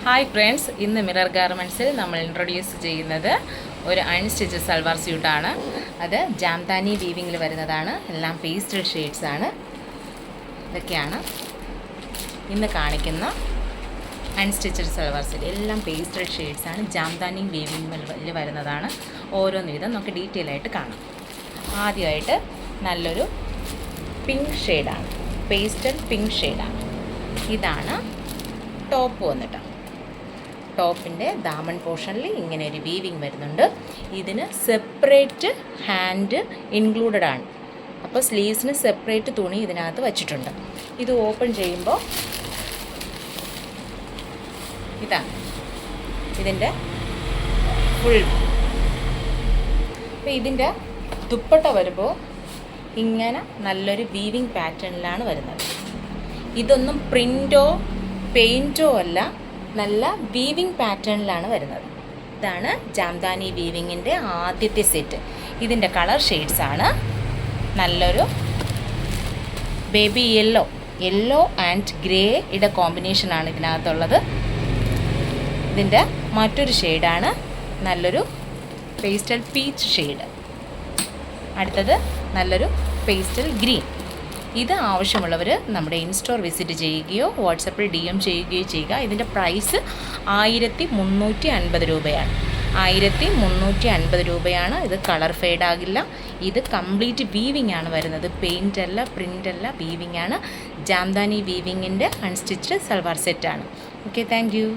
Hi friends, ഇന്ന് mirror ഗാർമെൻറ്റ്സിൽ നമ്മൾ introduce ചെയ്യുന്നത് ഒരു അൺസ്റ്റിച്ച് സൽവാർ സ്യൂട്ടാണ്. അത് ജാംദാനി വീവിങ്ങിൽ വരുന്നതാണ്. എല്ലാം പേസ്റ്റൽ ഷെയ്ഡ്സാണ്. ഇതൊക്കെയാണ് ഇന്ന് കാണിക്കുന്ന അൺസ്റ്റിച്ചഡ് സൽവാർ സ്യൂട്ട്. എല്ലാം പേസ്റ്റൽ ഷെയ്ഡ്സാണ്. ജാംദാനി വീവിങ്ങിൽ വരുന്നതാണ്. ഓരോന്ന് വിധം നമുക്ക് ഡീറ്റെയിൽ ആയിട്ട് കാണാം. ആദ്യമായിട്ട് നല്ലൊരു പിങ്ക് ഷെയ്ഡാണ്, പേസ്റ്റൽ പിങ്ക് ഷെയ്ഡാണ്. ഇതാണ് ടോപ്പ് വന്നിട്ട്. ടോപ്പിൻ്റെ ദാമൻ പോർഷനിൽ ഇങ്ങനെ ഒരു വീവിങ് വരുന്നുണ്ട്. ഇതിന് സെപ്പറേറ്റ് ഹാൻഡ് ഇൻക്ലൂഡഡ് ആണ്. അപ്പോൾ സ്ലീവ്സിന് സെപ്പറേറ്റ് തുണി ഇതിനകത്ത് വച്ചിട്ടുണ്ട്. ഇത് ഓപ്പൺ ചെയ്യുമ്പോൾ ഇതാണ് ഇതിൻ്റെ ഫുൾ. അപ്പോൾ ഇതിൻ്റെ ദുപ്പട്ട വരുമ്പോൾ ഇങ്ങനെ നല്ലൊരു വീവിങ് പാറ്റേണിലാണ് വരുന്നത്. ഇതൊന്നും പ്രിൻ്റോ പെയിൻറ്റോ അല്ല, നല്ല വീവിങ് പാറ്റേണിലാണ് വരുന്നത്. ഇതാണ് ജാംദാനി വീവിങ്ങിൻ്റെ ആദ്യത്തെ സെറ്റ്. ഇതിൻ്റെ കളർ ഷെയ്ഡ്സാണ് നല്ലൊരു ബേബി യെല്ലോ ആൻഡ് ഗ്രേയുടെ കോമ്പിനേഷനാണ് ഇതിനകത്തുള്ളത്. ഇതിൻ്റെ മറ്റൊരു ഷെയ്ഡാണ് നല്ലൊരു പേസ്റ്റൽ പീച്ച് ഷെയ്ഡ്. അടുത്തത് നല്ലൊരു പേസ്റ്റൽ ഗ്രീൻ. ഇത് ആവശ്യമുള്ളവർ നമ്മുടെ ഇൻസ്റ്റോർ വിസിറ്റ് ചെയ്യുകയോ വാട്സപ്പിൽ DM ചെയ്യുകയോ ചെയ്യുക. ഇതിൻ്റെ പ്രൈസ് 1350 രൂപയാണ്. 1350 രൂപയാണ്. ഇത് കളർ ഫെയ്ഡ് ആകില്ല. ഇത് കംപ്ലീറ്റ് വീവിങ് ആണ് വരുന്നത്. പെയിൻ്റ് അല്ല, പ്രിൻ്റ് അല്ല, വീവിങ് ആണ്. ജാംദാനി വീവിങ്ങിൻ്റെ അൺസ്റ്റിച്ച്ഡ് സൽവാർ സെറ്റാണ്. Okay, thank you.